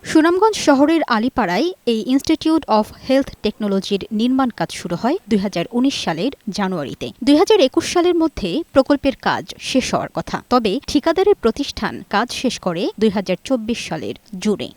সুনামগঞ্জ শহরের আলীপাড়ায় এই institute of health টেকনোলজির নির্মাণ কাজ শুরু হয় ২০১৯ সালের জানুয়ারিতে। ২০২১ সালের মধ্যে প্রকল্পের কাজ শেষ হওয়ার কথা, তবে ঠিকাদারের প্রতিষ্ঠান কাজ শেষ করে ২০২৪ সালের জুনে।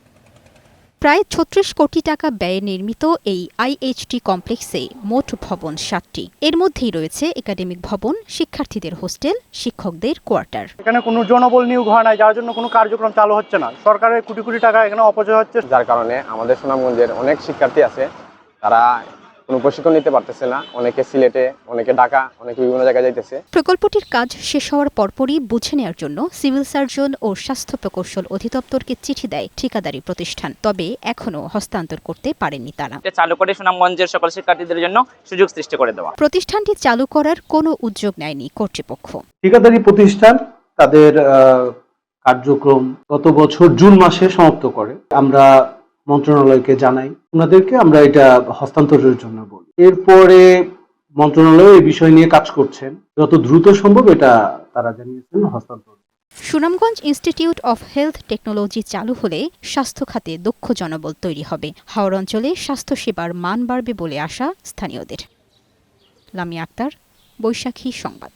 প্রায় ৩৬ কোটি টাকা ব্যয়ে নির্মিত এই আইএইচটি কমপ্লেক্সে মোট ভবন ৭টি। এর মধ্যেই রয়েছে একাডেমিক ভবন, শিক্ষার্থীদের হোস্টেল, শিক্ষকদের কোয়ার্টার। এখানে কোনো জনবল নিয়োগ হয় না, যার জন্য কোনো কার্যক্রম চালু হচ্ছে না। সরকারের কোটি কোটি টাকা এখানে অপচয় হচ্ছে, যার কারণে আমাদের সুনামগঞ্জের অনেক শিক্ষার্থী আছে, তারা কোনো প্রশিক্ষণ নিতে পারতেছে না। অনেকে সিলেটে, অনেকে ঢাকা, অনেকে বিভিন্ন জায়গায় যাইতেছে। প্রকল্পটির কাজ শেষ হওয়ার পরপরই বুঝে নেওয়ার জন্য সিভিল সার্জন ও স্বাস্থ্য প্রকৌশল অধিদপ্তরকে চিঠি দেয় ঠিকাদারি প্রতিষ্ঠান, তবে এখনো হস্তান্তর করতে পারেনি তারা। চালু করে সুনামগঞ্জের সকল শিক্ষার্থীদের জন্য সুযোগ সৃষ্টি করে দেওয়া। প্রতিষ্ঠানটি চালু করার কোনো উদ্যোগ নেয়নি কর্তৃপক্ষ। ঠিকাদারি প্রতিষ্ঠান তাদের কার্যক্রম গত বছর জুন মাসে সমাপ্ত করে। আমরা মন্ত্রণালয়কে জানাই, ওনাদেরকে আমরা এটা হস্তান্তরের জন্য বলি। এরপরে মন্ত্রণালয় এই বিষয় নিয়ে কাজ করছেন, যত দ্রুত সম্ভব এটা তারা জানিয়েছেন হস্তান্তর। Sunamganj institute of health technology চালু হলে স্বাস্থ্য খাতে দক্ষ জনবল তৈরি হবে। হাওর অঞ্চলে স্বাস্থ্যসেবার মান বাড়বে বলে আশা স্থানীয়দের। লামিয়া আক্তার, বৈশাখী সংবাদ।